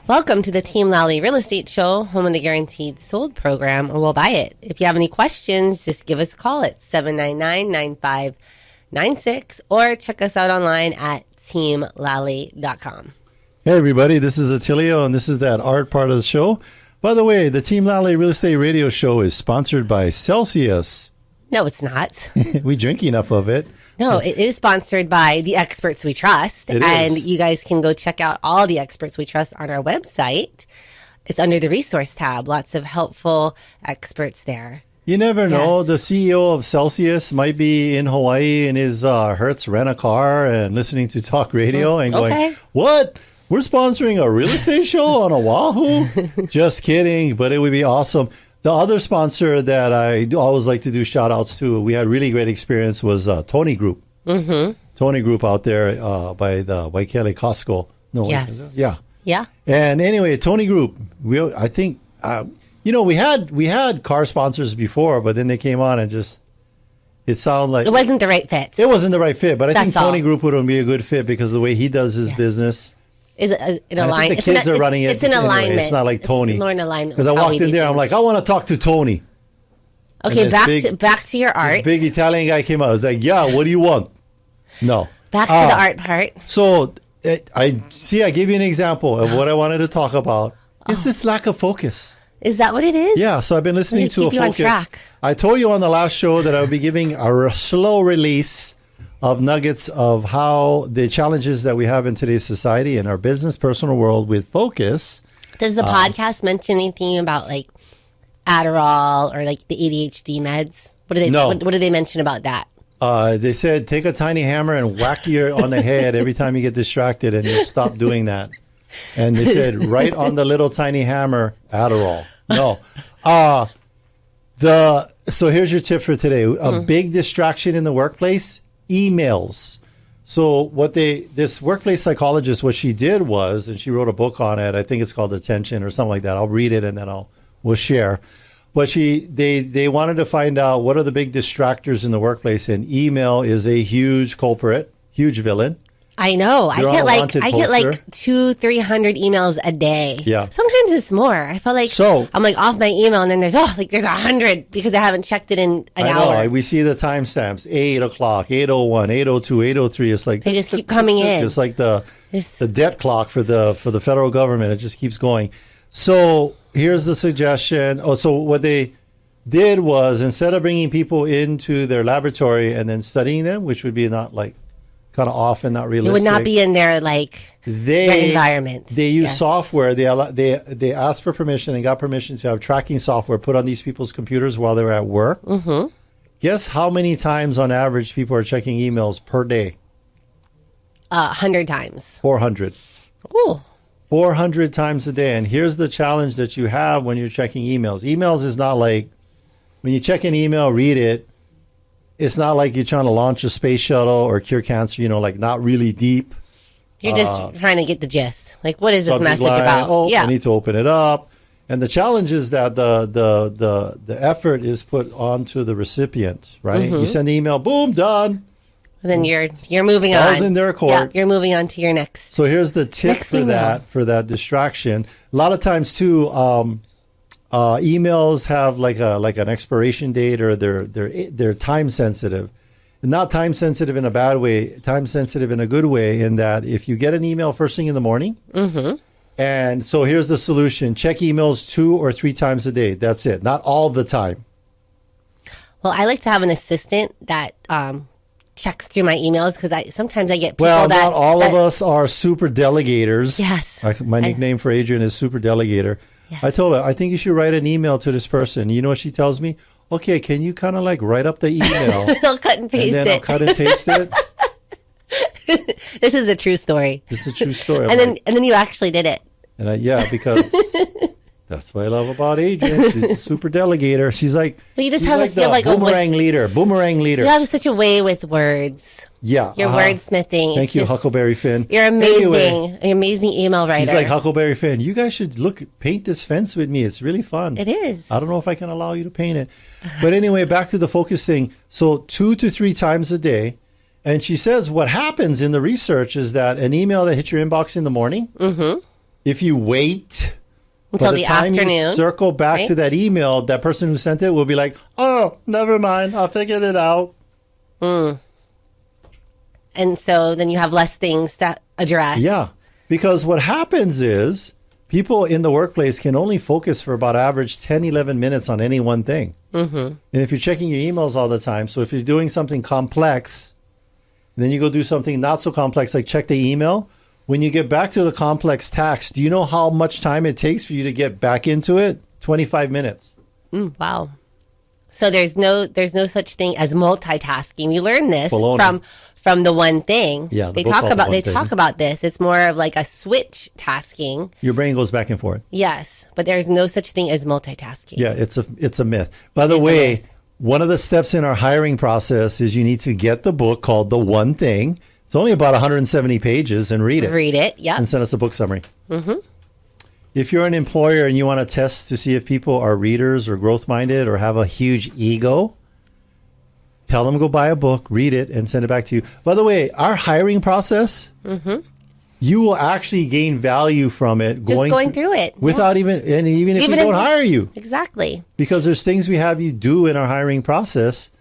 Welcome to the Team Lally Real Estate Show, home of the Guaranteed Sold program, or we'll buy it. If you have any questions, just give us a call at 799-9596 or check us out online at teamlally.com. Hey, everybody, this is Attilio, and this is that art part of the show. By the way, the Team Lally Real Estate Radio Show is sponsored by Celsius. No, it's not. We drink enough of it. No, it is sponsored by the experts we trust. And you guys can go check out all the experts we trust on our website. It's under the resource tab. Lots of helpful experts there. You never know. Yes. The CEO of Celsius might be in Hawaii in his Hertz rent-a-car and listening to talk radio and going, what? We're sponsoring a real estate show on Oahu? Just kidding, but it would be awesome. The other sponsor that I always like to do shout-outs to, we had really great experience, was Tony Group. Mm-hmm. Tony Group out there by the Waikele Costco. No, yes. Yeah. Yeah. And anyway, Tony Group, I think, we had car sponsors before, but then they came on and just, it sounded like... It wasn't the right fit. It wasn't the right fit, but I think Tony Group would be a good fit because of the way he does his business. Is it in alignment? I think the kids are running it. It's in alignment. Anyway. It's not like Tony. It's more in alignment. Because I walked in there, I'm like, I want to talk to Tony. Okay, back to your art. This big Italian guy came out. I was like, yeah, what do you want? No. Back to the art part. So I gave you an example of what I wanted to talk about. It's this lack of focus. Is that what it is? Yeah, so I've been listening to a focus. On track. I told you on the last show that I would be giving a slow release of nuggets of how the challenges that we have in today's society and our business, personal world with focus. Does the podcast mention anything about like Adderall or like the ADHD meds? What do they mention about that? They said take a tiny hammer and whack you on the head every time you get distracted, and you'll stop doing that. And they said right on the little tiny hammer, Adderall. No. So here's your tip for today. A big distraction in the workplace. Emails. So this workplace psychologist, what she did was, and she wrote a book on it, I think it's called Attention or something like that. I'll read it and then we'll share. But they wanted to find out what are the big distractors in the workplace, and email is a huge culprit, huge villain. I know. I get like 200-300 emails a day. Yeah. Sometimes it's more. I feel like I'm like off my email, and then there's 100 because I haven't checked it in an hour. Know. We see the timestamps: 8 o'clock, 8:01, 8:02, 8:03. It's like they just keep coming in. It's like the debt clock for the federal government. It just keeps going. So here's the suggestion. So what they did was, instead of bringing people into their laboratory and then studying them, which would be not like kind of off and not realistic. It would not be in their their environment. They use software. They asked for permission and got permission to have tracking software put on these people's computers while they were at work. Mm-hmm. Guess how many times on average people are checking emails per day? 100 times. 400. Ooh. 400 times a day. And here's the challenge that you have when you're checking emails. Emails is not like when you check an email, read it. It's not like you're trying to launch a space shuttle or cure cancer, like not really deep. You're just trying to get the gist. Like, what is this message about? I need to open it up. And the challenge is that the effort is put onto the recipient, right? Mm-hmm. You send the email, boom, done. And then you're moving on. Falls in their court. Yeah, you're moving on to your next. So here's the tip for that distraction. A lot of times too, emails have like an expiration date, or they're time sensitive. Not time sensitive in a bad way, time sensitive in a good way, in that if you get an email first thing in the morning, and so here's the solution: check emails 2 or 3 times a day. That's it. Not all the time. Well, I like to have an assistant that checks through my emails, because sometimes I get people not all of us are super delegators. Yes. My nickname for Adrian is super delegator. Yes. I told her, I think you should write an email to this person. You know what she tells me? Okay, can you kind of write up the email? I'll cut and paste I'll cut and paste it. This is a true story. This is a true story. And then you actually did it. And because that's what I love about Adrian. She's a super delegator. She's like, well, you just have a boomerang leader. You have such a way with words. Yeah. You're wordsmithing. Thank you, Huckleberry Finn. You're amazing. Anyway, an amazing email writer. He's like, Huckleberry Finn, you guys should paint this fence with me. It's really fun. It is. I don't know if I can allow you to paint it. But anyway, back to the focus thing. So 2 to 3 times a day. And she says what happens in the research is that an email that hits your inbox in the morning if you wait until by the time afternoon, you circle back to that email, that person who sent it will be like, oh, never mind, I figured it out. And so then you have less things to address. Yeah, because what happens is people in the workplace can only focus for about average 10, 11 minutes on any one thing. And if you're checking your emails all the time, so if you're doing something complex, then you go do something not so complex, like check the email. When you get back to the complex task, do you know how much time it takes for you to get back into it? 25 minutes. Wow. So there's no such thing as multitasking. We learned this from the one thing. Yeah, they talk about this. It's more of like a switch tasking. Your brain goes back and forth. Yes, but there's no such thing as multitasking. Yeah, it's a myth. By the way, one of the steps in our hiring process is you need to get the book called The One Thing. It's only about 170 pages, and read it. Yeah. And send us a book summary. If you're an employer and you want to test to see if people are readers or growth-minded or have a huge ego, tell them to go buy a book, read it, and send it back to you. By the way, our hiring process, you will actually gain value from it. Just going through it. Without even if we don't hire you. Exactly. Because there's things we have you do in our hiring process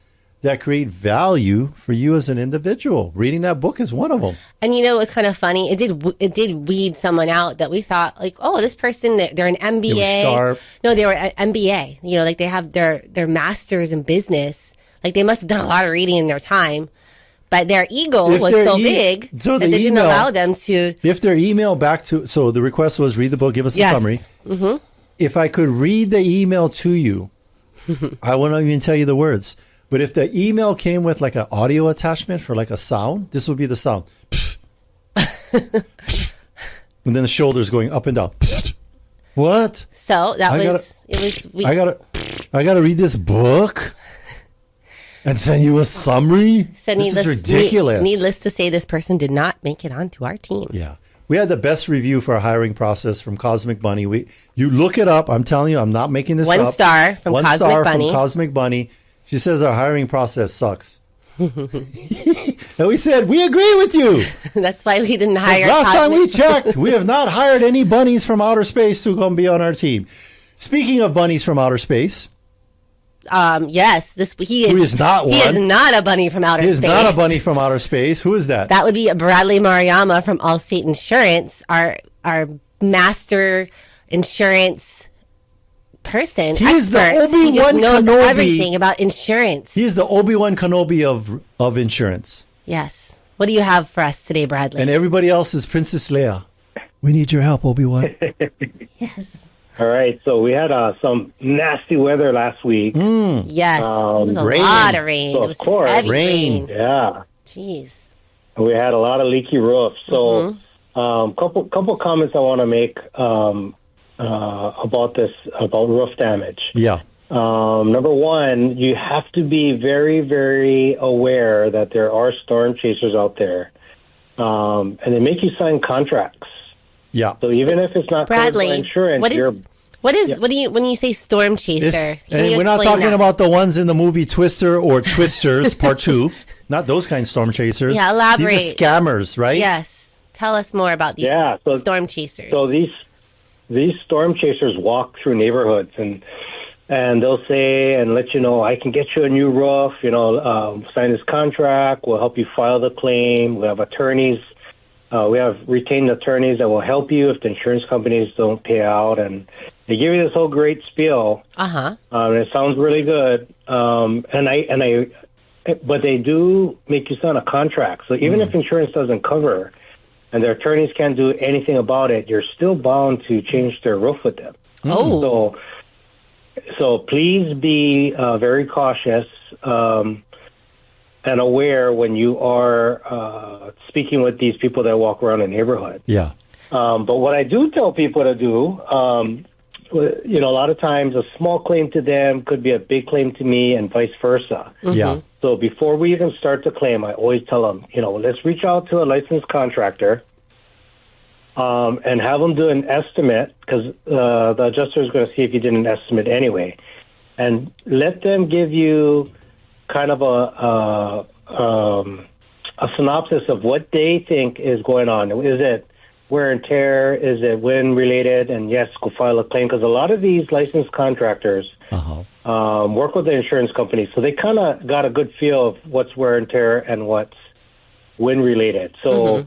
that create value for you as an individual. Reading that book is one of them. And it was kind of funny. It did weed someone out that we thought like, oh, this person, they're an MBA. They were sharp. No, they were an MBA. Like they have their masters in business. Like they must have done a lot of reading in their time. But their ego was so big that they didn't allow them to. If their email back to, so the request was read the book, give us a summary. If I could read the email to you, I won't even tell you the words. But if the email came with like an audio attachment for like a sound, this would be the sound. And then the shoulders going up and down. What? So I gotta read this book and send you a summary? This is ridiculous. Needless to say, this person did not make it onto our team. Yeah. We had the best review for our hiring process from Cosmic Bunny. You look it up. I'm telling you, I'm not making this up. 1 star from Cosmic Bunny. She says our hiring process sucks. And we said, we agree with you. That's why we didn't hire. Last time we checked, we have not hired any bunnies from outer space to come be on our team. Speaking of bunnies from outer space. Yes, he is not one. He is not a bunny from outer space. He is not a bunny from outer space. Who is that? That would be Bradley Mariama from Allstate Insurance, our master insurance person. He's the Obi-Wan Kenobi. Everything about insurance. He's the Obi-Wan Kenobi of insurance. Yes. What do you have for us today, Bradley? And everybody else is Princess Leia. We need your help, Obi-Wan. Yes. All right. So we had some nasty weather last week. Yes. It was a lot of rain. So it was heavy rain. Yeah. Jeez. We had a lot of leaky roofs. So couple comments I want to make about roof damage. Yeah. Number one, you have to be very, very aware that there are storm chasers out there, and they make you sign contracts. Yeah. So even if it's not Bradley, covered by insurance, what do you when you say storm chaser? And we're not talking about the ones in the movie Twister or Twisters Part 2. Not those kind of storm chasers. Yeah, elaborate. These are scammers, right? Yes. Tell us more about these storm chasers. So these storm chasers walk through neighborhoods and they'll say and let you know, I can get you a new roof, sign this contract, we'll help you file the claim, we have attorneys, we have retained attorneys that will help you if the insurance companies don't pay out, and they give you this whole great spiel. And it sounds really good. But they do make you sign a contract. So even if insurance doesn't cover and their attorneys can't do anything about it, you're still bound to change their roof with them. So please be very cautious and aware when you are speaking with these people that walk around the neighborhood. Yeah. But what I do tell people to do, a lot of times a small claim to them could be a big claim to me and vice versa. Yeah. So before we even start the claim, I always tell them, let's reach out to a licensed contractor and have them do an estimate, because the adjuster is going to see if you did an estimate anyway. And let them give you kind of a synopsis of what they think is going on. Is it wear and tear? Is it wind related? And yes, go file a claim, because a lot of these licensed contractors work with the insurance company, so they kind of got a good feel of what's wear and tear and what's wind related. So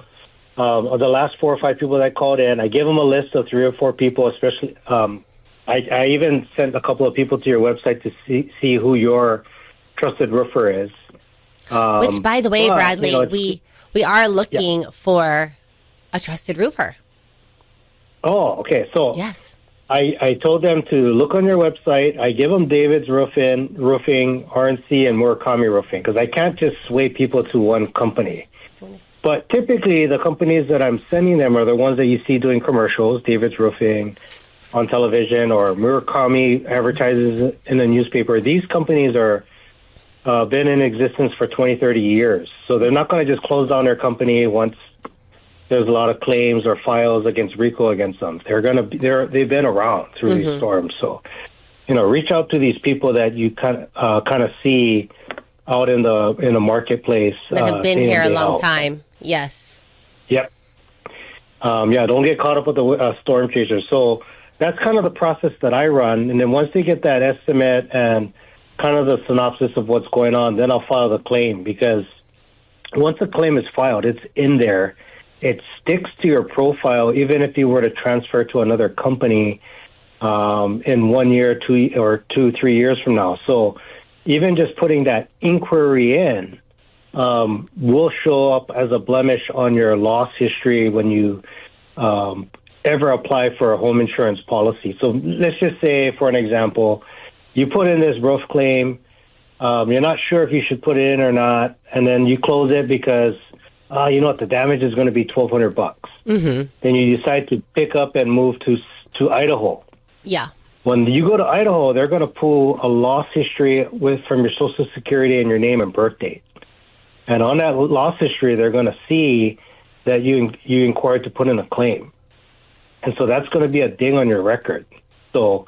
the last 4 or 5 people that called in, I gave them a list of 3 or 4 people, especially. I even sent a couple of people to your website to see who your trusted roofer is. Which, by the way, Bradley, we are looking for a trusted roofer. Oh, okay. So yes, I told them to look on your website. I give them David's Roofing, RNC, and Murakami Roofing, because I can't just sway people to one company. But typically, the companies that I'm sending them are the ones that you see doing commercials, David's Roofing on television, or Murakami advertises in the newspaper. These companies are been in existence for 20, 30 years. So they're not going to just close down their company once there's a lot of claims or files against RICO against them. They've been around through these storms. So, reach out to these people that you kind of see out in the marketplace that have been here a long time. Yes. Yep. Don't get caught up with the storm chasers. So that's kind of the process that I run. And then once they get that estimate and kind of the synopsis of what's going on, then I'll file the claim, because once a claim is filed, it's in there. It sticks to your profile, even if you were to transfer to another company in 1 year, 2, 3 years from now. So even just putting that inquiry in will show up as a blemish on your loss history when you ever apply for a home insurance policy. So let's just say, for an example, you put in this roof claim, you're not sure if you should put it in or not, and then you close it because, the damage is going to be $1,200. Mm-hmm. Then you decide to pick up and move to Idaho. Yeah. When you go to Idaho, they're going to pull a loss history from your Social Security and your name and birth date. And on that loss history, they're going to see that you inquired to put in a claim. And so that's going to be a ding on your record. So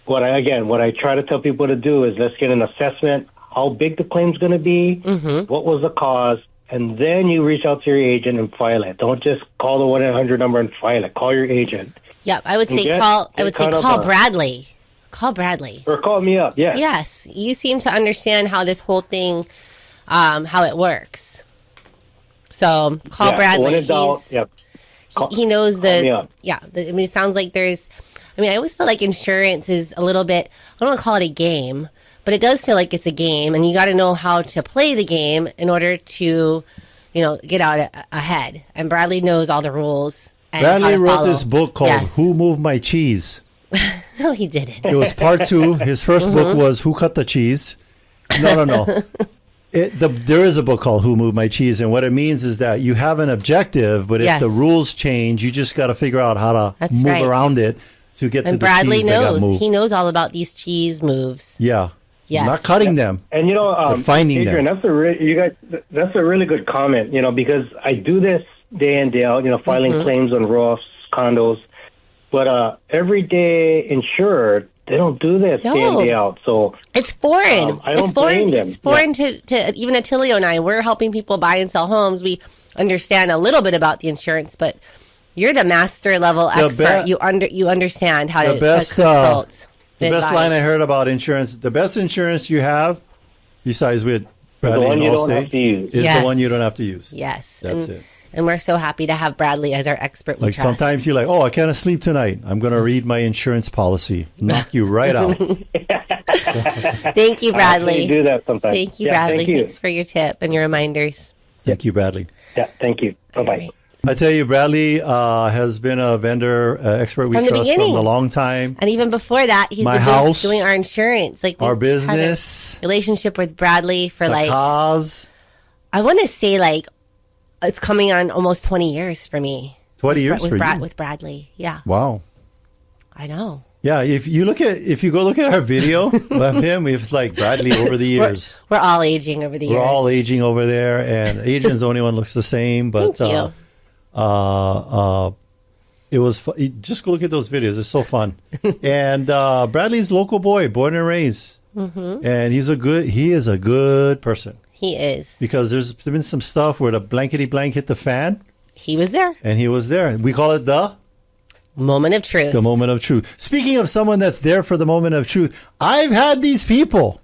what I try to tell people to do is, let's get an assessment, how big the claim's going to be, what was the cause, and then you reach out to your agent and file it. Don't just call the 1-800 number and file it. Call your agent. Yeah, I would say call Bradley. Call Bradley. Or call me up, yes. Yes, you seem to understand how this whole thing, how it works. So call Bradley. When in doubt, he knows it sounds like I always feel like insurance is a little bit, I don't want to call it a game, but it does feel like it's a game, and you got to know how to play the game in order to, get out ahead. And Bradley knows all the rules. Bradley wrote this book called Who Moved My Cheese? No, he didn't. It was part 2. His first book was Who Cut the Cheese? No. There is a book called Who Moved My Cheese, and what it means is that you have an objective, but if the rules change, you just got to figure out how to move around it to get to the cheese that got moved. He knows all about these cheese moves. Yeah. Yes. Not cutting them. And finding Adrian, them. That's a really good comment, because I do this day in, day out, filing claims on roofs, condos, but everyday insured, they don't do this day in, day out. So it's foreign. I don't blame them. It's foreign to even Attilio and I. We're helping people buy and sell homes. We understand a little bit about the insurance, but you're the master level expert. You understand how to consult. The best line I heard about insurance, the best insurance you have, besides with Bradley and Allstate, is the one you don't have to use. Yes. That's it. And we're so happy to have Bradley as our expert. Like sometimes you're like, I can't sleep tonight. I'm going to read my insurance policy. Knock you right out. Thank you, Bradley. I do that sometimes. Thank you, Bradley. Thank you. Thanks for your tip and your reminders. Thank you, Bradley. Yeah, thank you. Bye-bye. Right. I tell you, Bradley has been a vendor expert we trust from a long time. And even before that, he's been doing our insurance. Like our business. Relationship with Bradley for cause. I want to say it's coming on almost 20 years for me. 20 years for you? With Bradley, yeah. Wow. I know. Yeah, if you go look at our video of him, it's like Bradley over the years. We're all aging over the years. We're all aging over there, and Adrian's the only one looks the same. But thank you. It was just go look at those videos. It's so fun. And Bradley's local boy, born and raised, and he is a good person. He is, because there's been some stuff where the blankety blank hit the fan. he was there. And he was there. We call it the moment of truth. The moment of truth. Speaking of someone that's there for the moment of truth, I've had these people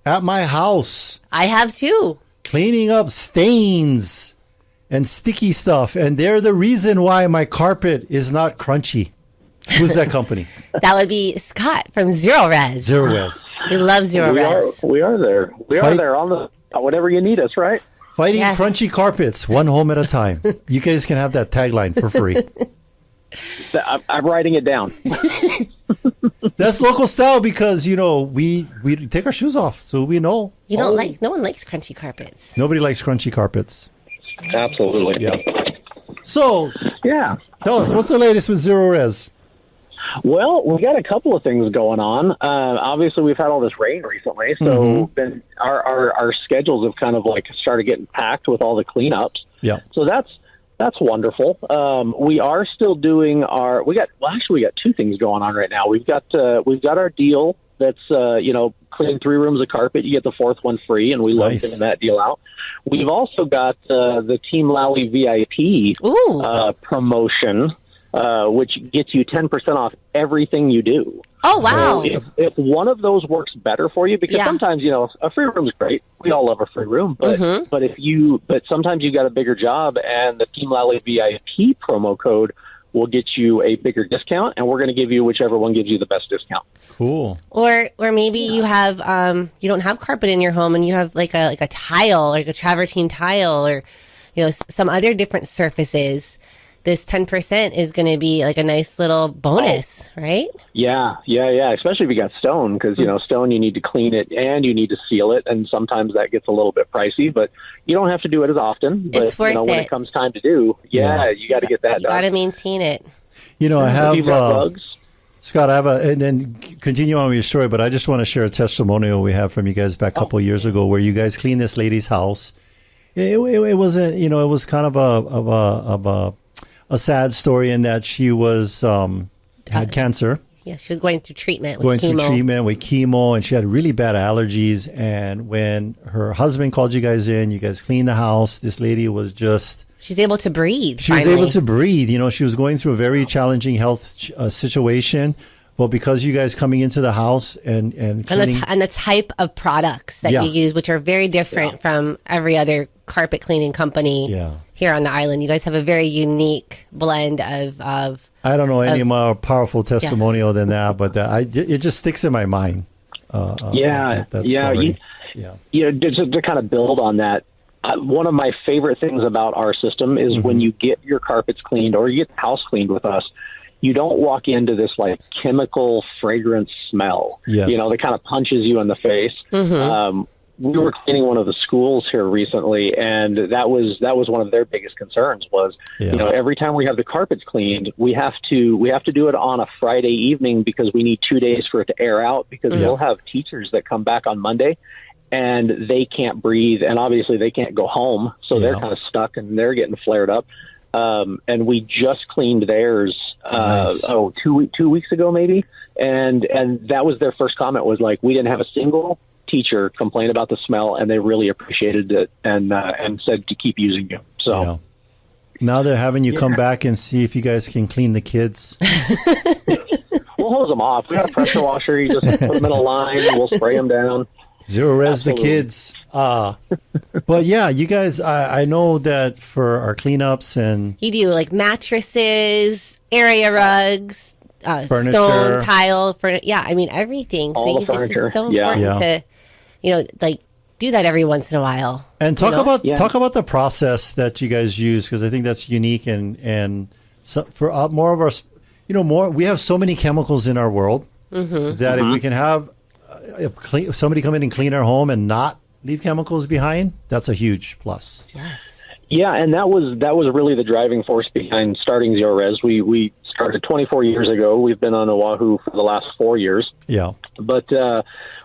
at my house. I have too. Cleaning up stains and sticky stuff. And they're the reason why my carpet is not crunchy. Who's that company? That would be Scott from Zero Res. Zero Res. We love Zero Res. We are there. We are there on the whatever you need us, right? Fighting crunchy carpets, one home at a time. You guys can have that tagline for free. I'm writing it down. That's local style because, we take our shoes off, so we know. No one likes crunchy carpets. Nobody likes crunchy carpets. Absolutely. Yeah. So, tell us, what's the latest with Zero Res? Well, we got a couple of things going on. Obviously, we've had all this rain recently, so our schedules have kind of started getting packed with all the cleanups. Yeah. So that's wonderful. We are still doing we got two things going on right now. We've got our deal that's clean 3 rooms of carpet, you get the 4th one free, and we love giving that deal out. We've also got the Team Lally VIP promotion. Which gets you 10% off everything you do. Oh, wow. So if one of those works better for you, because sometimes, a free room is great. We all love a free room. But but sometimes you got a bigger job, and the Team Lally VIP promo code will get you a bigger discount, and we're going to give you whichever one gives you the best discount. Cool. Or maybe you have you don't have carpet in your home, and you have like a tile, like a travertine tile, or some other different surfaces. This 10% is going to be like a nice little bonus, right? Yeah. Especially if you got stone, because, stone, you need to clean it and you need to seal it. And sometimes that gets a little bit pricey, but you don't have to do it as often. But, it's worth it. When it comes time to do, you got to get that done. You got to maintain it. I have, bugs. Scott, and then continue on with your story, but I just want to share a testimonial we have from you guys back a couple of years ago where you guys cleaned this lady's house. It wasn't, it was kind of a sad story in that she was had cancer. Yeah, she was going through treatment with chemo, and she had really bad allergies. And when her husband called you guys in, you guys cleaned the house. This lady was she's able to breathe. She was able to breathe. She was going through a very challenging health situation. Well, because you guys coming into the house and cleaning, and the type of products that you use, which are very different from every other carpet cleaning company here on the island. You guys have a very unique blend of I don't know any more powerful testimonial than that, but it just sticks in my mind. To kind of build on that, one of my favorite things about our system is when you get your carpets cleaned or you get the house cleaned with us, you don't walk into this chemical fragrance smell, that kind of punches you in the face. We were cleaning one of the schools here recently, and that was one of their biggest concerns was, every time we have the carpets cleaned, we have to do it on a Friday evening because we need 2 days for it to air out because we'll have teachers that come back on Monday and they can't breathe, and obviously they can't go home, so they're kind of stuck and they're getting flared up. And we just cleaned theirs, 2 weeks ago maybe. And that was their first comment was we didn't have a single teacher complain about the smell, and they really appreciated it and said to keep using you. So now they're having you come back and see if you guys can clean the kids. We'll hose them off. We got a pressure washer. You just put them in a line and we'll spray them down. Zero Res the kids. But you guys, I know that for our cleanups and you do mattresses, area rugs, furniture, stone, tile, everything. All so this is so important to do that every once in a while. And talk about the process that you guys use, because I think that's unique and so for more of our, we have so many chemicals in our world that if we can have somebody come in and clean our home and not leave chemicals behind, that's a huge plus. Yes. Yeah, and that was really the driving force behind starting Zero Res. We started 24 years ago. We've been on Oahu for the last 4 years. Yeah. But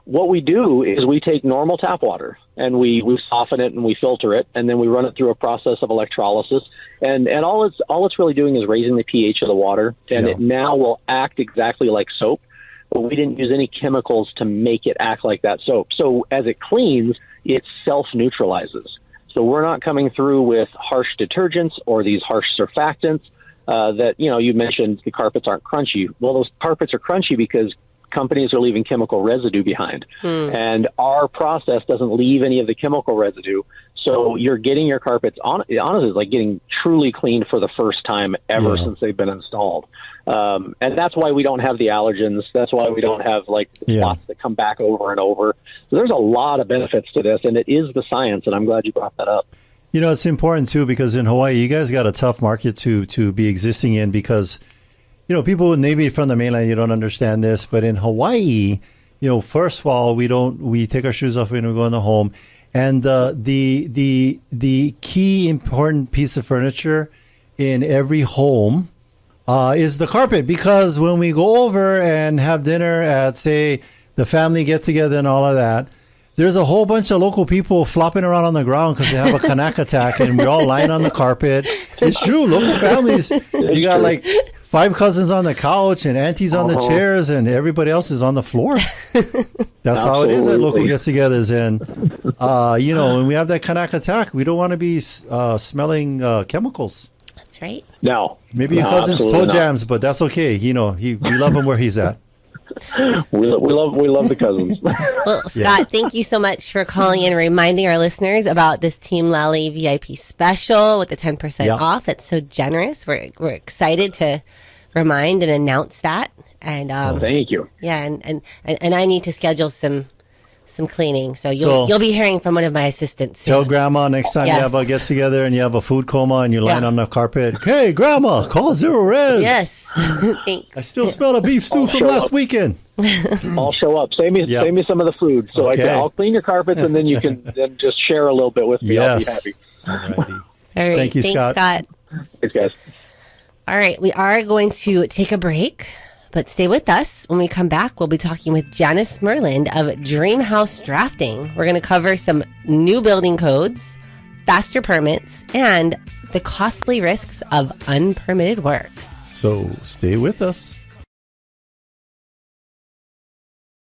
what we do is we take normal tap water and we soften it and we filter it, and then we run it through a process of electrolysis. And all it's really doing is raising the pH of the water, and it now will act exactly like soap. But we didn't use any chemicals to make it act like that soap. So as it cleans, it self-neutralizes. So we're not coming through with harsh detergents or these harsh surfactants that, you mentioned the carpets aren't crunchy. Well, those carpets are crunchy because companies are leaving chemical residue behind. And our process doesn't leave any of the chemical residue. So you're getting your carpets, honestly, it's like getting truly cleaned for the first time ever since they've been installed. And that's why we don't have the allergens. That's why we don't have spots that come back over and over. So there's a lot of benefits to this, and it is the science, and I'm glad you brought that up. It's important, too, because in Hawaii, you guys got a tough market to be existing in because, people maybe from the mainland, you don't understand this, but in Hawaii, first of all, we take our shoes off when we go in the home. And the key important piece of furniture in every home is the carpet, because when we go over and have dinner at, say, the family get together and all of that, there's a whole bunch of local people flopping around on the ground because they have a Kanak attack, and we're all lying on the carpet. It's true. Local families, you got 5 cousins on the couch and aunties on the chairs, and everybody else is on the floor. That's how it is at local get-togethers. And, when we have that Kanak attack, we don't want to be smelling chemicals. That's right. No. Maybe your cousin's toe jams, but that's okay. We love him where he's at. We love the cousins. Well, Scott, thank you so much for calling in and reminding our listeners about this Team Lally VIP special with the 10% off. That's so generous. We're excited to remind and announce that. And thank you. Yeah, and I need to schedule some cleaning, so you'll be hearing from one of my assistants soon. Tell Grandma next time you have a get together and you have a food coma and you're lying on the carpet. Hey, Grandma, call Zero Res. Yes. Thanks. I still smell a beef stew from last weekend. I'll show up. Save me some of the food, so I'll clean your carpets, and then you can then just share a little bit with me. Yes. I'll be happy. All right. Thank you, Scott. Thanks, guys. All right, we are going to take a break. But stay with us. When we come back, we'll be talking with Janyce Myrland of Dream House Drafting. We're going to cover some new building codes, faster permits, and the costly risks of unpermitted work. So stay with us.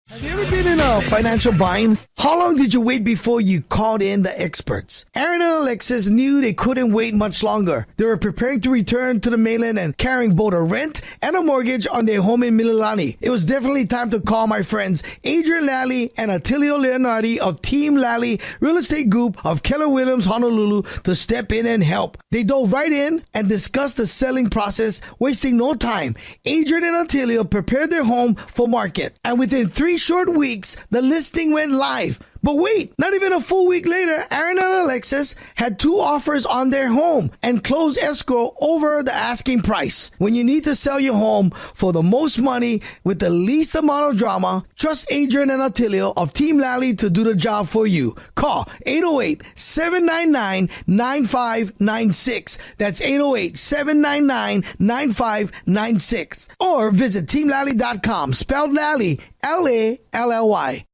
Have you ever been in a financial bind? How long did you wait before you called in the experts? Aaron and Alexis knew they couldn't wait much longer. They were preparing to return to the mainland and carrying both a rent and a mortgage on their home in Mililani. It was definitely time to call my friends Adrian Lally and Attilio Leonardi of Team Lally Real Estate Group of Keller Williams Honolulu to step in and help. They dove right in and discussed the selling process, wasting no time. Adrian and Attilio prepared their home for market, and within 3 short weeks, the listing went live. But wait, not even a full week later, Aaron and Alexis had 2 offers on their home and closed escrow over the asking price. When you need to sell your home for the most money with the least amount of drama, trust Adrian and Attilio of Team Lally to do the job for you. Call 808-799-9596. That's 808-799-9596. Or visit teamlally.com, spelled Lally, Lally.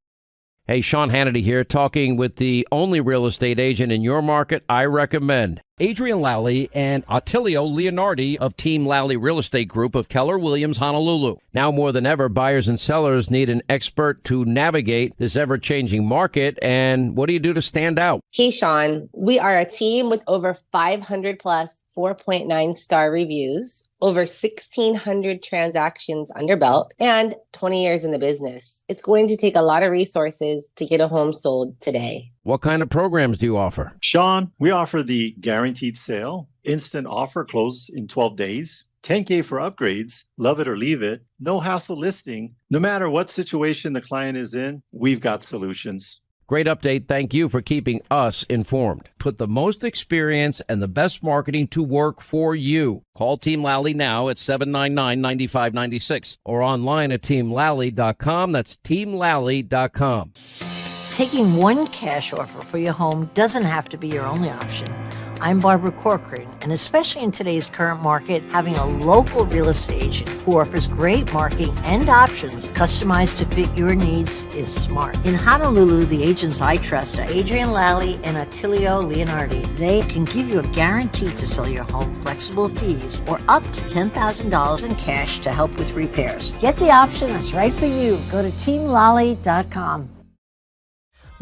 Hey, Sean Hannity here, talking with the only real estate agent in your market I recommend. Adrian Lally and Attilio Leonardi of Team Lally Real Estate Group of Keller Williams Honolulu. Now more than ever, buyers and sellers need an expert to navigate this ever-changing market. And what do you do to stand out? Hey, Sean, we are a team with over 500 plus 4.9 star reviews, over 1,600 transactions under belt, and 20 years in the business. It's going to take a lot of resources to get a home sold today. What kind of programs do you offer? Sean, we offer the guaranteed sale, instant offer close in 12 days, $10K for upgrades, love it or leave it, no hassle listing. No matter what situation the client is in, we've got solutions. Great update. Thank you for keeping us informed. Put the most experience and the best marketing to work for you. Call Team Lally now at 799-9596 or online at teamlally.com. That's teamlally.com. Taking one cash offer for your home doesn't have to be your only option. I'm Barbara Corcoran, and especially in today's current market, having a local real estate agent who offers great marketing and options customized to fit your needs is smart. In Honolulu, the agents I trust are Adrian Lally and Attilio Leonardi. They can give you a guarantee to sell your home, flexible fees, or up to $10,000 in cash to help with repairs. Get the option that's right for you. Go to teamlally.com.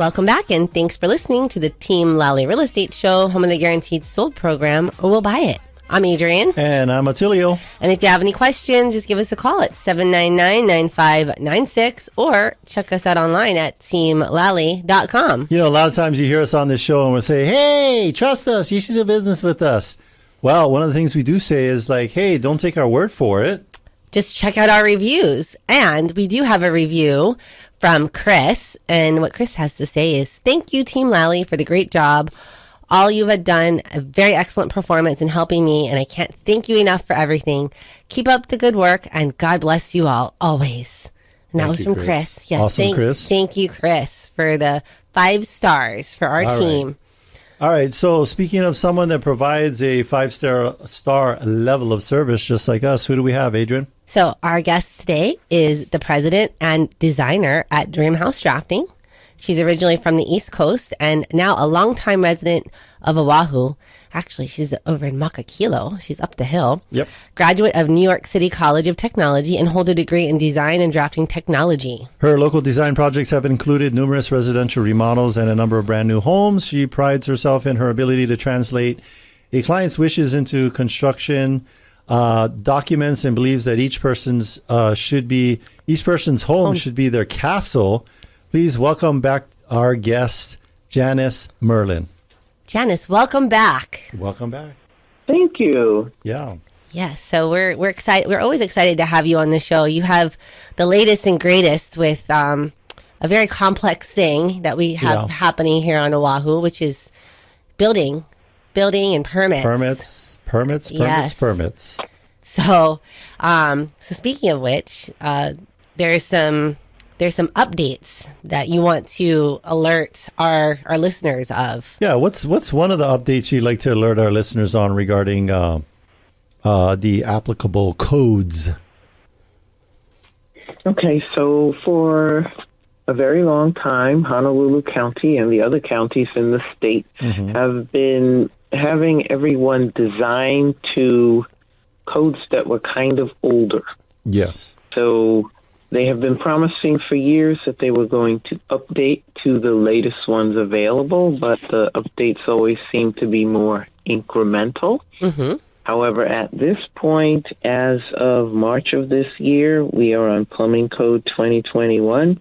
Welcome back, and thanks for listening to the Team Lally Real Estate Show, home of the Guaranteed Sold program, or we'll buy it. I'm Adrian. And I'm Attilio. And if you have any questions, just give us a call at 799-9596 or check us out online at teamlally.com. You know, a lot of times you hear us on this show and we'll say, hey, trust us. You should do business with us. Well, one of the things we do say is like, hey, don't take our word for it. Just check out our reviews. And we do have a review from Chris. And what Chris has to say is, thank you, Team Lally, for the great job. All you have done, a very excellent performance in helping me, and I can't thank you enough for everything. Keep up the good work, and God bless you all, always. And that was from Chris. Yes, awesome, Chris. Thank you, Chris, for the 5 stars for our team. Right. All right, so speaking of someone that provides a 5-star level of service just like us, who do we have, Adrian? So our guest today is the president and designer at Dream House Drafting. She's originally from the East Coast and now a longtime resident of Oahu. Actually, she's over in Makakilo. She's up the hill. Yep. Graduate of New York City College of Technology and holds a degree in design and drafting technology. Her local design projects have included numerous residential remodels and a number of brand new homes. She prides herself in her ability to translate a client's wishes into construction documents and believes that each person's home should be their castle. Please welcome back our guest, Janyce Myrland. Janyce, welcome back. Welcome back. Thank you. Yeah. Yes, so we're excited. We're always excited to have you on the show. You have the latest and greatest with a very complex thing that we have happening here on Oahu, which is building and permits. Permits. So speaking of which, there's some updates that you want to alert our listeners of. Yeah, what's one of the updates you'd like to alert our listeners on regarding the applicable codes? Okay, so for a very long time, Honolulu County and the other counties in the state have been having everyone design to codes that were kind of older. Yes. So they have been promising for years that they were going to update to the latest ones available, but the updates always seem to be more incremental. Mm-hmm. However, at this point, as of March of this year, we are on Plumbing Code 2021.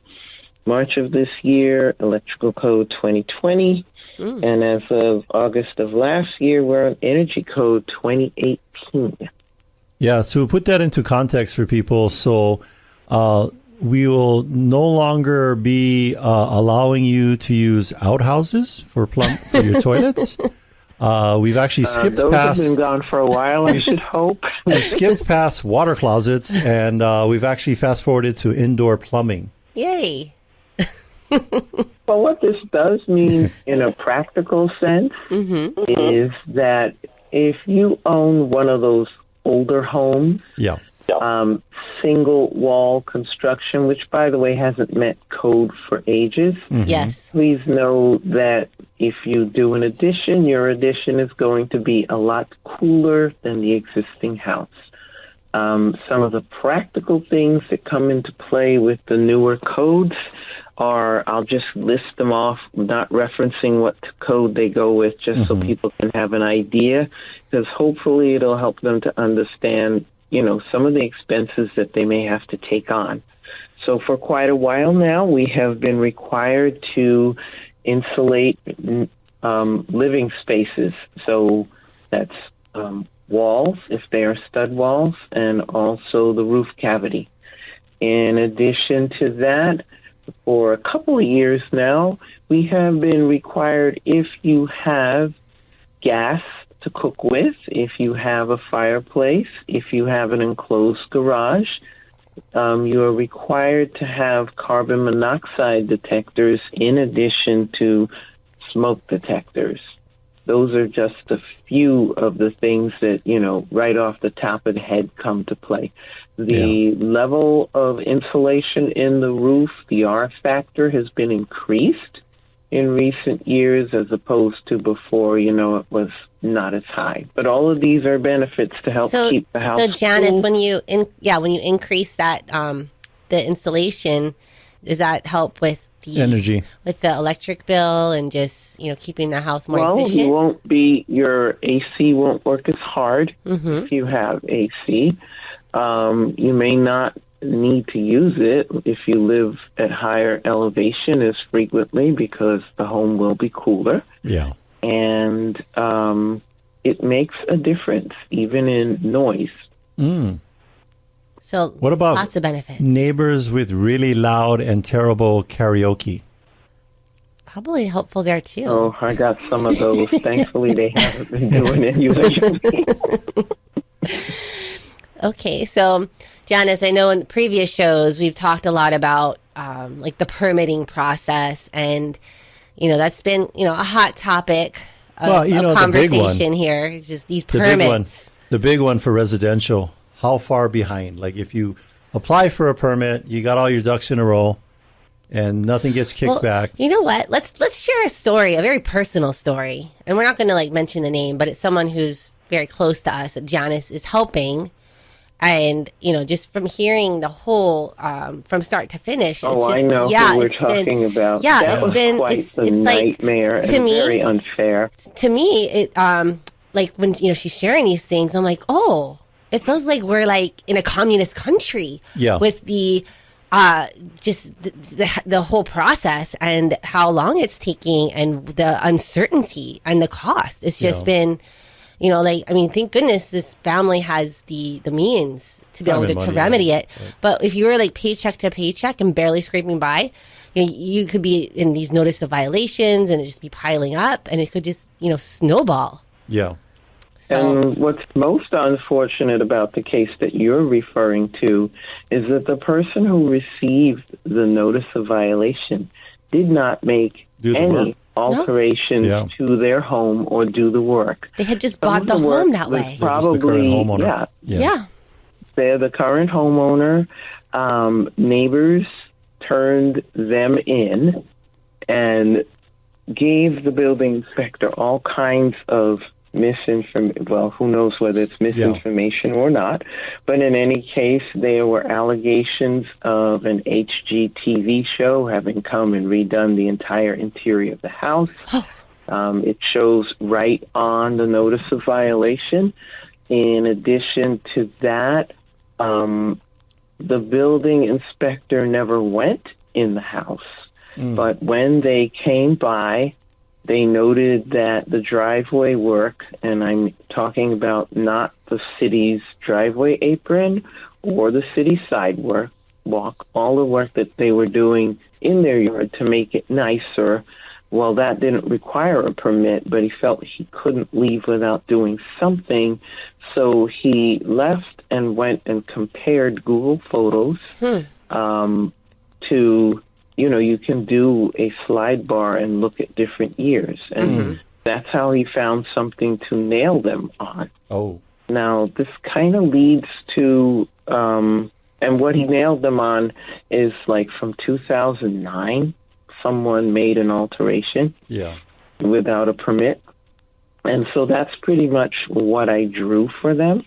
March of this year, Electrical Code 2020. And as of August of last year, we're on Energy Code 2018. Yeah, so put that into context for people. So we will no longer be allowing you to use outhouses for your toilets. We've actually skipped those past. Those have been gone for a while, I should hope. We've skipped past water closets, and we've actually fast forwarded to indoor plumbing. Yay! Well, what this does mean in a practical sense is that if you own one of those older homes, single wall construction, which, by the way, hasn't met code for ages. Yes. Please know that if you do an addition, your addition is going to be a lot cooler than the existing house. Some of the practical things that come into play with the newer codes are, I'll just list them off, not referencing what code they go with, just so people can have an idea, because hopefully it'll help them to understand, some of the expenses that they may have to take on. So for quite a while now, we have been required to insulate living spaces. So that's walls, if they are stud walls, and also the roof cavity. In addition to that, for a couple of years now, we have been required, if you have gas to cook with, if you have a fireplace, if you have an enclosed garage, you are required to have carbon monoxide detectors in addition to smoke detectors. Those are just a few of the things that, right off the top of the head come to play. The level of insulation in the roof, the R factor, has been increased in recent years as opposed to before, it was not as high. But all of these are benefits to help keep the house So, Janyce, cool. when you increase that, the insulation, does that help with the energy with the electric bill and just keeping the house more efficient? Your AC won't work as hard if you have AC. You may not need to use it if you live at higher elevation as frequently because the home will be cooler. Yeah. And it makes a difference, even in noise. So what about lots of benefits. Neighbors with really loud and terrible karaoke? Probably helpful there too. Oh, I got some of those. Thankfully, they haven't been doing it usually. Okay, so Janyce, I know in previous shows we've talked a lot about like the permitting process, and that's been a hot topic of conversation here. It's just these permits. The big one for residential. How far behind? Like if you apply for a permit, you got all your ducks in a row, and nothing gets kicked back. You know what? Let's share a story, a very personal story, and we're not going to mention the name, but it's someone who's very close to us that Janyce is helping. And, just from hearing the whole, from start to finish. It's just, I know who we're talking about. Yeah, that was quite it's a nightmare and very unfair. To me, it, when, she's sharing these things, I'm like, oh, it feels like we're in a communist country. Yeah. With the, just the whole process and how long it's taking and the uncertainty and the cost. It's just been... thank goodness this family has the means to be able to remedy it. Right. But if you were paycheck to paycheck and barely scraping by, you could be in these notice of violations and it just be piling up and it could just, snowball. Yeah. So, and what's most unfortunate about the case that you're referring to is that the person who received the notice of violation did not make any alterations to their home or do the work. They had just bought the home that way. Probably, the current homeowner. Yeah. They're the current homeowner. Neighbors turned them in and gave the building inspector all kinds of misinformation. Well, who knows whether it's misinformation or not. But in any case, there were allegations of an HGTV show having come and redone the entire interior of the house. It shows right on the notice of violation. In addition to that, the building inspector never went in the house. But when they came by, they noted that the driveway work, and I'm talking about not the city's driveway apron or the city sidewalk, all the work that they were doing in their yard to make it nicer. Well, that didn't require a permit, but he felt he couldn't leave without doing something. So he left and went and compared Google Photos to... you can do a slide bar and look at different years. And that's how he found something to nail them on. Oh. Now, this kind of leads to, and what he nailed them on is from 2009, someone made an alteration without a permit. And so that's pretty much what I drew for them,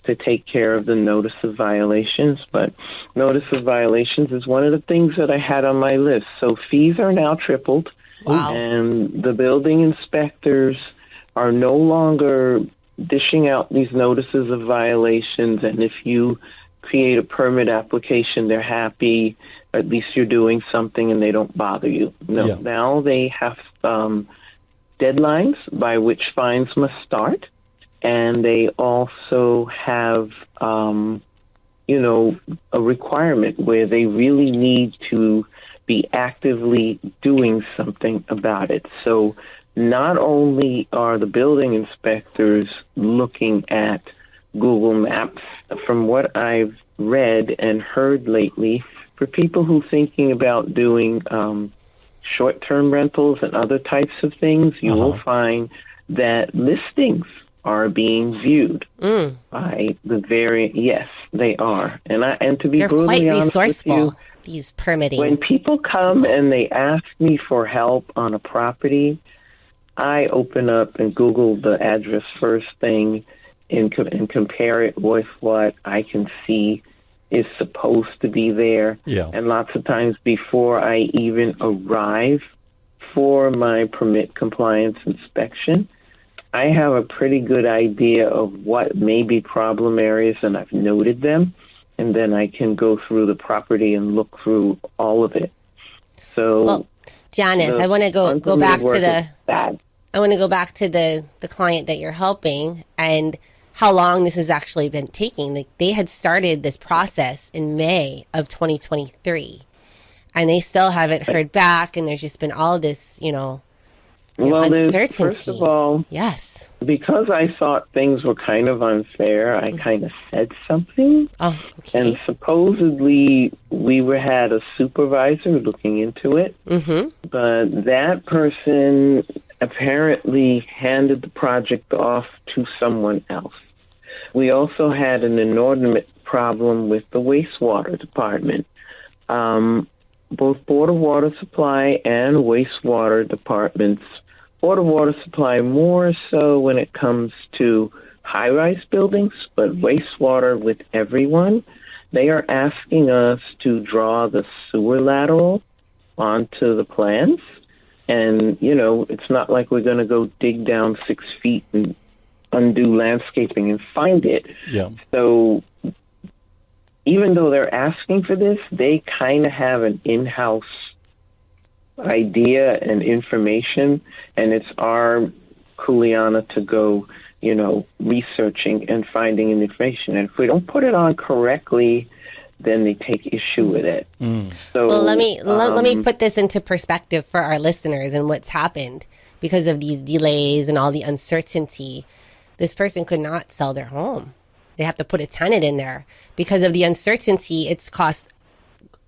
to take care of the notice of violations. But notice of violations is one of the things that I had on my list. So fees are now tripled. Wow. And the building inspectors are no longer dishing out these notices of violations. And if you create a permit application, they're happy. At least you're doing something and they don't bother you. No, now they have deadlines by which fines must start. And they also have, a requirement where they really need to be actively doing something about it. So not only are the building inspectors looking at Google Maps, from what I've read and heard lately, for people who are thinking about doing short-term rentals and other types of things, you will find that listings are being viewed by the yes, they are. And to be They're brutally quite honest resourceful, with you, these permitting. when people come and they ask me for help on a property, I open up and Google the address first thing and compare it with what I can see is supposed to be there. Yeah. And lots of times before I even arrive for my permit compliance inspection, I have a pretty good idea of what may be problem areas, and I've noted them, and then I can go through the property and look through all of it. So, well, Janyce, I want to go back to the client that you're helping and how long this has actually been taking. Like, they had started this process in May of 2023, and they still haven't heard back, and there's just been all this, uncertainty. First of all, yes, because I thought things were kind of unfair, I kind of said something. Oh, okay. And supposedly we had a supervisor looking into it, but that person apparently handed the project off to someone else. We also had an inordinate problem with the wastewater department. Both Board of Water Supply and wastewater departments, Board of Water Supply more so when it comes to high-rise buildings, but wastewater with everyone, they are asking us to draw the sewer lateral onto the plans. And, it's not like we're going to go dig down 6 feet and undo landscaping and find it. Yeah. So even though they're asking for this, they kind of have an in-house idea and information, and it's our kuleana to go, researching and finding information. And if we don't put it on correctly, then they take issue with it. So, well, let me put this into perspective for our listeners and what's happened because of these delays and all the uncertainty. This person could not sell their home. They have to put a tenant in there because of the uncertainty. It's cost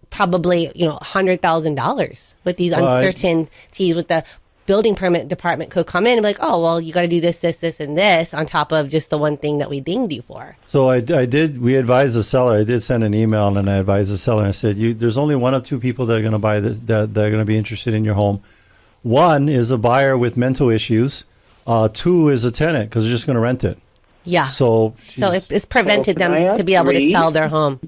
probably $100,000 with these uncertainties. With the building permit department could come in and be like, oh, well, you got to do this, this, this, and this on top of just the one thing that we dinged you for. So we advised the seller. I did send an email and I advised the seller. I said, there's only one of two people that are going to buy that are going to be interested in your home. One is a buyer with mental issues. Two is a tenant because they're just going to rent it. Yeah. So it's prevented them to be able to sell their home.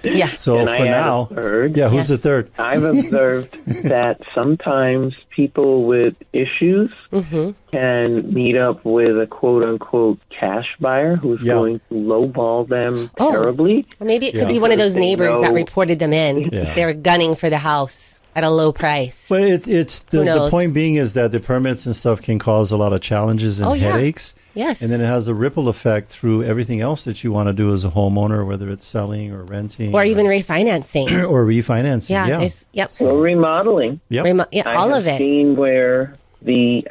Yeah. So for now, who's the third? I've observed that sometimes people with issues can meet up with a quote-unquote cash buyer who's going to lowball them terribly. Or maybe it could be one of those neighbors that reported them in. Yeah. They were gunning for the house at a low price. But it's the point being is that the permits and stuff can cause a lot of challenges and headaches. Yes. And then it has a ripple effect through everything else that you want to do as a homeowner, whether it's selling or renting. Or even refinancing. Or refinancing, Yep. Or remodeling. Yep. All of it. I've seen where the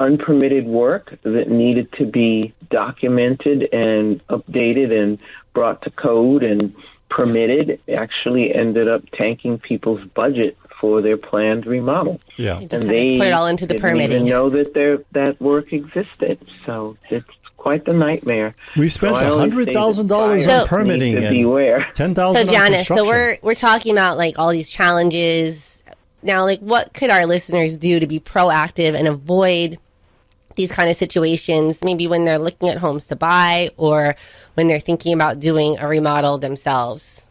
unpermitted work that needed to be documented and updated and brought to code and permitted actually ended up tanking people's budget for their planned remodel. Yeah. And they put it all into the permitting. Didn't even know that that work existed. So it's quite the nightmare. We spent $100,000 on permitting and $10,000 So Janyce, construction. we're talking about like all these challenges. Now, like what could our listeners do to be proactive and avoid these kind of situations, maybe when they're looking at homes to buy or when they're thinking about doing a remodel themselves?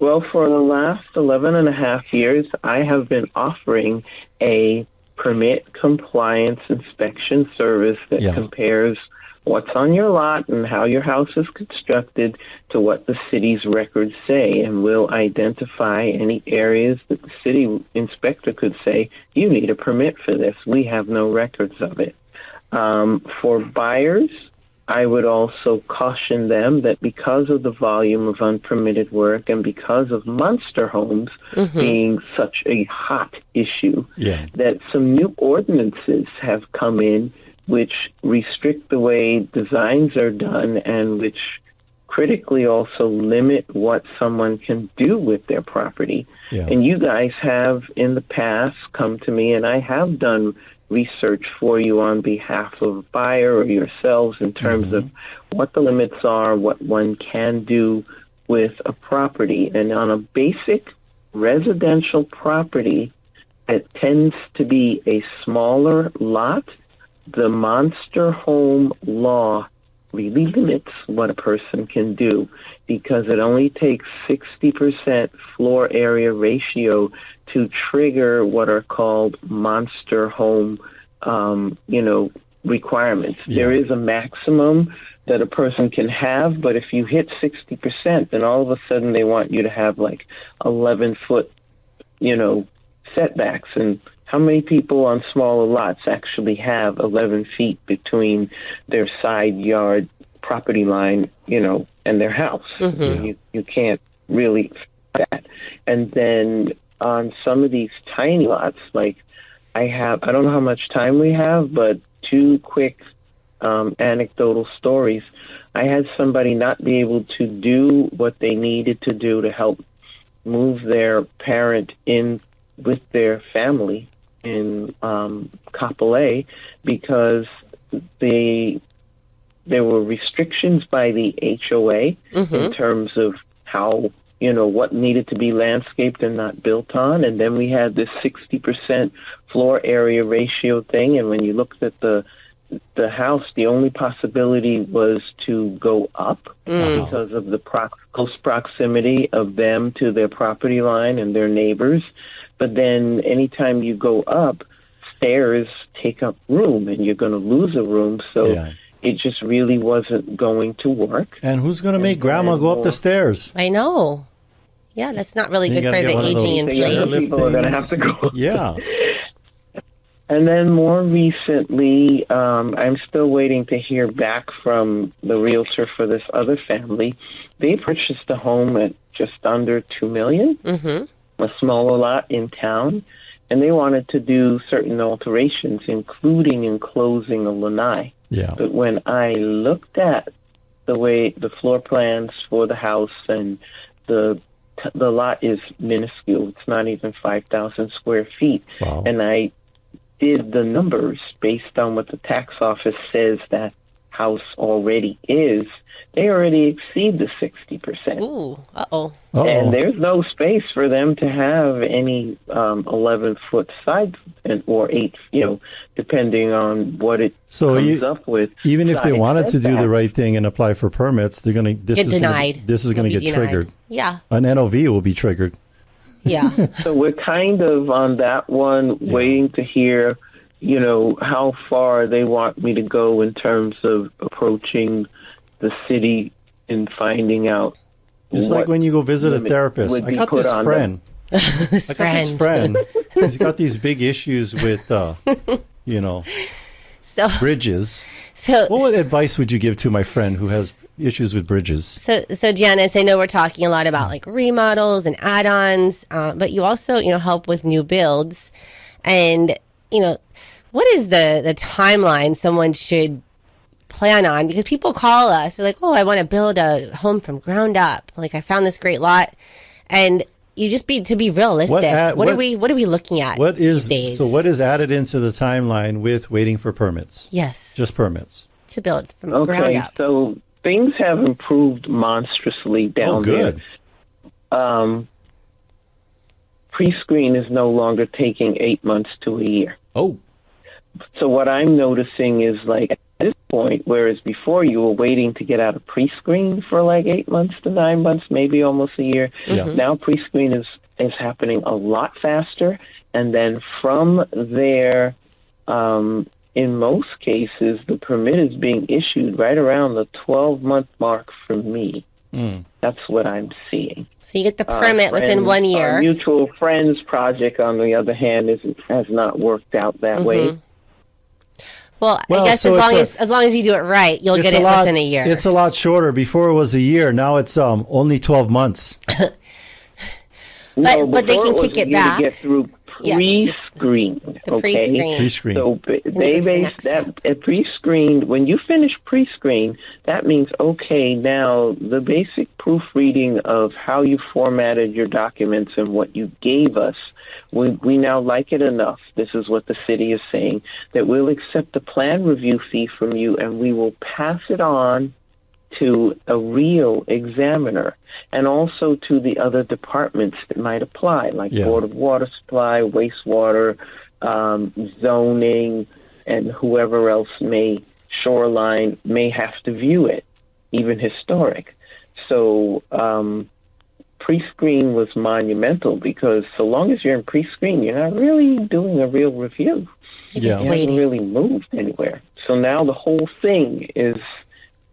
Well, for the last 11 and a half years, I have been offering a permit compliance inspection service that compares what's on your lot and how your house is constructed to what the city's records say, and will identify any areas that the city inspector could say, you need a permit for this. We have no records of it. For buyers, I would also caution them that because of the volume of unpermitted work and because of monster homes being such a hot issue, that some new ordinances have come in which restrict the way designs are done and which critically also limit what someone can do with their property. Yeah. And you guys have in the past come to me, and I have done research for you on behalf of a buyer or yourselves in terms of what the limits are, what one can do with a property. And on a basic residential property that tends to be a smaller lot, the monster home law really limits what a person can do, because it only takes 60% floor area ratio to trigger what are called monster home, requirements. Yeah. There is a maximum that a person can have, but if you hit 60%, then all of a sudden they want you to have like 11-foot, setbacks. And how many people on smaller lots actually have 11 feet between their side yard property line, and their house? Mm-hmm. You can't really do that. And then on some of these tiny lots, like I don't know how much time we have, but 2 quick anecdotal stories. I had somebody not be able to do what they needed to do to help move their parent in with their family in Kapolei because there were restrictions by the HOA in terms of how, what needed to be landscaped and not built on. And then we had this 60% floor area ratio thing. And when you looked at the house, the only possibility was to go up because of the close proximity of them to their property line and their neighbors. But then anytime you go up, stairs take up room and you're going to lose a room. So it just really wasn't going to work. And who's going to make grandma go up the stairs? I know. Yeah, that's not really good for the aging in place. People are going to have to go. Yeah. And then more recently, I'm still waiting to hear back from the realtor for this other family. They purchased a home at just under $2 million, a smaller lot in town, and they wanted to do certain alterations, including enclosing a lanai. Yeah. But when I looked at the way the floor plans for the house and the lot is minuscule, it's not even 5,000 square feet, and I did the numbers based on what the tax office says that house already is, they already exceed the 60%. Ooh, uh-oh. And there's no space for them to have any 11-foot side or 8, depending on what it comes up with. Even if they wanted to do the right thing and apply for permits, they're going to get denied. This is going to get triggered. Yeah. An NOV will be triggered. Yeah. So we're kind of on that one, waiting to hear, how far they want me to go in terms of approaching the city and finding out. It's like when you go visit a therapist. I got this friend. He's got these big issues with, bridges. So, what advice would you give to my friend who has issues with bridges? So Janice, I know we're talking a lot about like remodels and add-ons, but you also, help with new builds. And, what is the timeline someone should plan on? Because people call us, they're like, oh, I want to build a home from ground up. Like, I found this great lot. And you just to be realistic. What are we looking at these days? So what is added into the timeline with waiting for permits? Yes. Just permits. To build from ground up. So things have improved monstrously down there. Pre-screen is no longer taking 8 months to a year. Oh. So what I'm noticing is like at this point, whereas before you were waiting to get out of pre-screen for like 8 months to 9 months, maybe almost a year. Now pre-screen is happening a lot faster. And then from there, in most cases, the permit is being issued right around the 12-month mark for me. That's what I'm seeing. So you get the permit within 1 year. Our mutual friends project, on the other hand, has not worked out that way. Well, I guess so as long as you do it right, you'll get it within a year. It's a lot shorter. Before it was a year. Now it's only 12 months. but they can kick it back. To get through pre-screen. Pre-screen. So they base that at pre-screen. When you finish pre-screen, that means now the basic proofreading of how you formatted your documents and what you gave us. We now like it enough, this is what the city is saying, that we'll accept the plan review fee from you and we will pass it on to a real examiner and also to the other departments that might apply, like Board of Water Supply, wastewater, zoning, and whoever else may shoreline may have to view it, even historic. So pre-screen was monumental because so long as you're in pre-screen, you're not really doing a real review. You haven't really moved anywhere. So now the whole thing is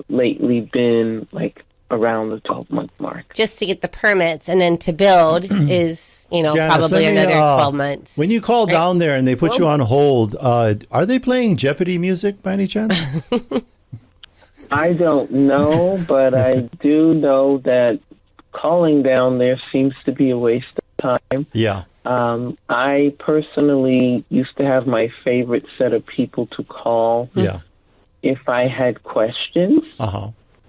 lately been like around the 12-month mark. Just to get the permits and then to build is, Janyce, probably another 12 months. When you call down there and they put you on hold, are they playing Jeopardy music by any chance? I don't know, but I do know that calling down there seems to be a waste of time. Yeah. I personally used to have my favorite set of people to call if I had questions.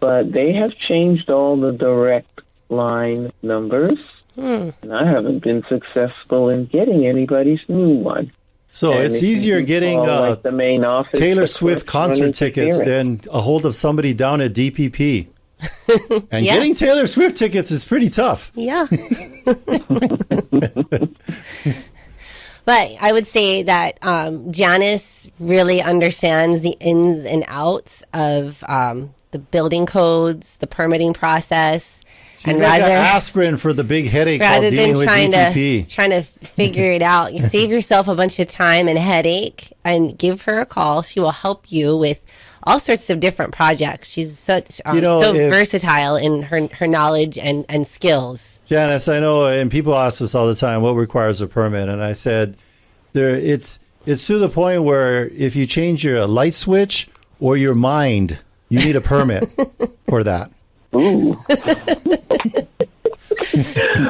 But they have changed all the direct line numbers, and I haven't been successful in getting anybody's new one. So it's easier getting the main office Taylor Swift concert tickets than a hold of somebody down at DPP. And getting Taylor Swift tickets is pretty tough. Yeah. But I would say that Janyce really understands the ins and outs of the building codes, the permitting process. She's like an aspirin for the big headache rather than trying DPP. to figure it out. You save yourself a bunch of time and headache and give her a call. She will help you with all sorts of different projects. She's so versatile in her knowledge and skills. Janyce, I know, and people ask us all the time, what requires a permit? And I said, it's to the point where if you change your light switch or your mind, you need a permit for that. Ooh.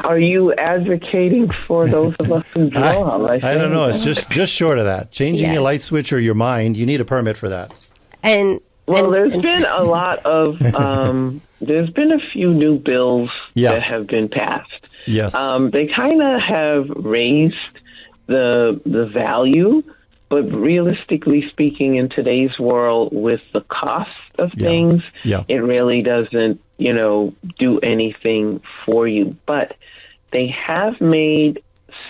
Are you advocating for those of us who draw? I don't know. It's just short of that. Changing your light switch or your mind, you need a permit for that. There's been a lot of there's been a few new bills that have been passed. Yes. They kind of have raised the value, but realistically speaking, in today's world, with the cost of things, it really doesn't, do anything for you. But they have made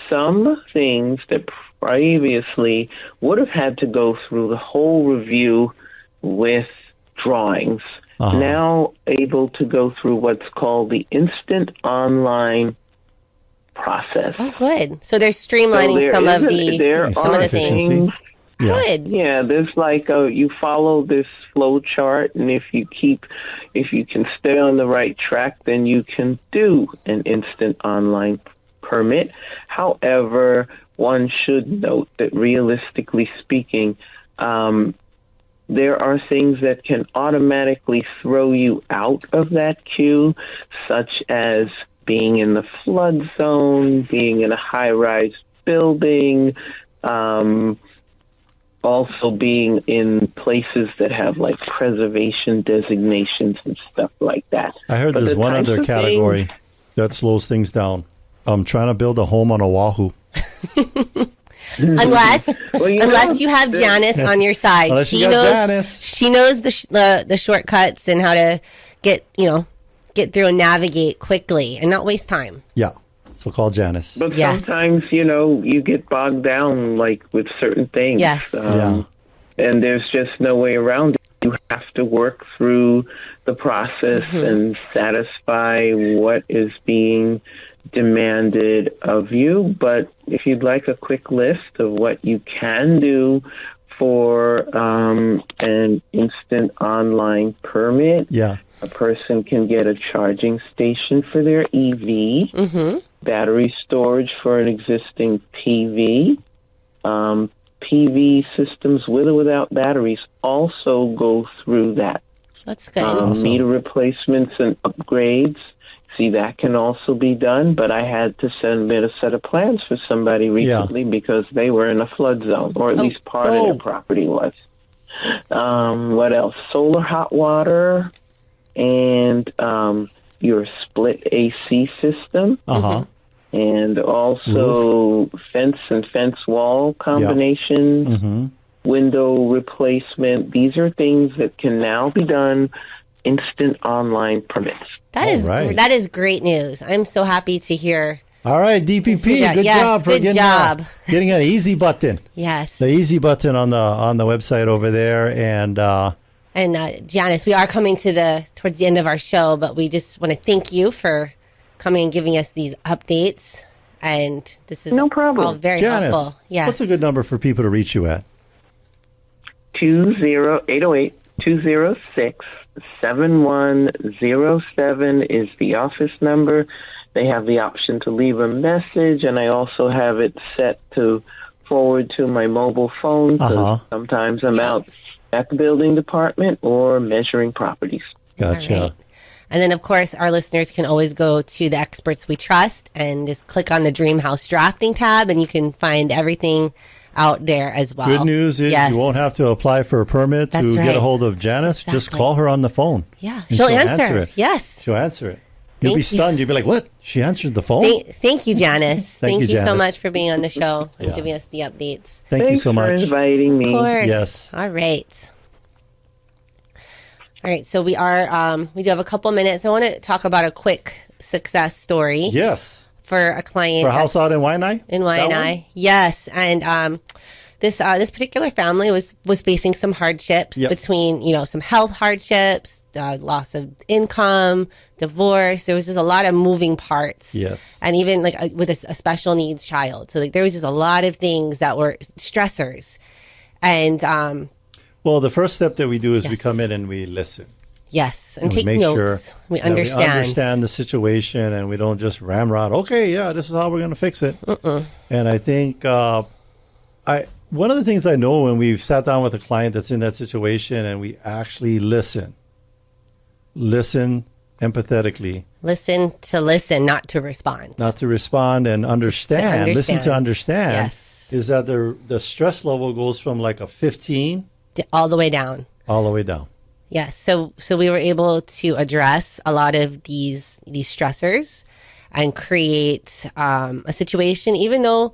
some things that previously would have had to go through the whole review with drawings, now able to go through what's called the instant online process. Oh, good. So they're streamlining some of the things. Good. Yeah, there's like you follow this flow chart, and if you can stay on the right track, then you can do an instant online permit. However, one should note that realistically speaking, there are things that can automatically throw you out of that queue, such as being in the flood zone, being in a high-rise building, also being in places that have like preservation designations and stuff like that. I heard there's one other category that slows things down. I'm trying to build a home on Oahu. Unless you have Janyce on your side. She knows the shortcuts and how to get through and navigate quickly and not waste time. Yeah. So call Janyce. But sometimes, you get bogged down like with certain things. Yes. And there's just no way around it. You have to work through the process and satisfy what is being demanded of you. But if you'd like a quick list of what you can do for an instant online permit, a person can get a charging station for their EV, battery storage for an existing PV. PV systems with or without batteries also go through that. That's good. Meter replacements and upgrades. See, that can also be done, but I had to submit a set of plans for somebody recently because they were in a flood zone, or at least part of their property was. What else? Solar hot water and your split AC system. And also fence and fence wall combination, window replacement. These are things that can now be done instant online permits. That is great news. I'm so happy to hear. All right, DPP, good job for getting an easy button. Yes, the easy button on the website over there, and And Janyce, we are coming towards the end of our show, but we just want to thank you for coming and giving us these updates. And this is no problem. All very Janyce, helpful. Yes. What's a good number for people to reach you at? 808-206-7107 is the office number. They have the option to leave a message, and I also have it set to forward to my mobile phone. So sometimes I'm out at the building department or measuring properties. Gotcha. Right. And then, of course, our listeners can always go to the Experts We Trust and just click on the Dream House Drafting tab, and you can find everything out there as well. Good news is you won't have to apply for a permit to get a hold of Janyce. Exactly. Just call her on the phone. Yeah, she'll answer it. Yes. She'll answer it. You'll be stunned. You'll be like, what? She answered the phone? Thank you, Janyce. Thank you so Janyce. much for being on the show and giving us the updates. Thank you so much. Thanks for inviting me. Of course. Yes. All right. All right. So we do have a couple minutes. I want to talk about a quick success story. Yes. For a client. For a house out in Waianae? In Waianae. Yes. And this particular family was facing some hardships between, some health hardships, loss of income, divorce. There was just a lot of moving parts. Yes. And even with a special needs child. So there was just a lot of things that were stressors. And well, the first step that we do is we come in and we listen. Yes, and take notes. We understand. We understand the situation, and we don't just ramrod. Okay, this is how we're going to fix it. And I think one of the things I know when we've sat down with a client that's in that situation, and we actually listen empathetically. Listen, not to respond. Not to respond and understand. Listen to understand. Yes, is that the stress level goes from like a 15 all the way down. All the way down. Yes. So we were able to address a lot of these stressors and create a situation, even though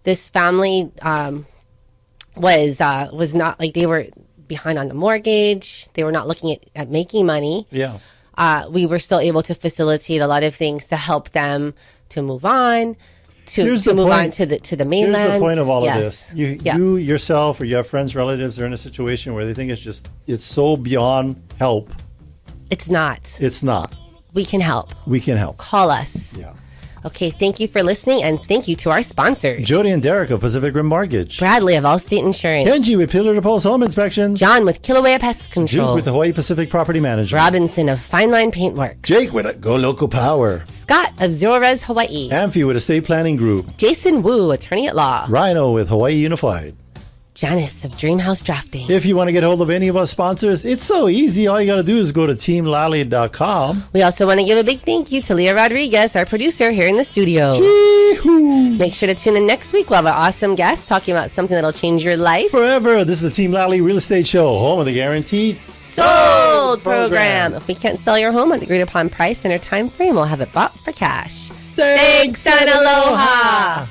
this family was not they were behind on the mortgage. They were not looking at making money. Yeah. We were still able to facilitate a lot of things to help them to move on. To move on to the mainland. Here's the point of all of this. You yourself or you have friends, relatives are in a situation where they think it's so beyond help. It's not. It's not. We can help. Call us. Yeah. Okay, thank you for listening, and thank you to our sponsors. Jody and Derek of Pacific Rim Mortgage. Bradley of Allstate Insurance. Kenji with Pillar to Post Home Inspections. John with Kilauea Pest Control. Jude with the Hawaii Pacific Property Management. Robinson of Fine Line Paintworks. Jake with Go Local Power. Scott of Zero Res Hawaii. Amphi with Estate Planning Group. Jason Wu, Attorney at Law. Rhino with Hawaii Unified. Janyce of Dream House Drafting. If you want to get hold of any of our sponsors, it's so easy. All you got to do is go to teamlally.com. We also want to give a big thank you to Leah Rodriguez, our producer here in the studio. Chee-hoo. Make sure to tune in next week. We'll have an awesome guest talking about something that'll change your life. Forever. This is the Team Lally Real Estate Show, home of the guaranteed sold program. If we can't sell your home at the agreed upon price in our time frame, we'll have it bought for cash. Thanks and aloha.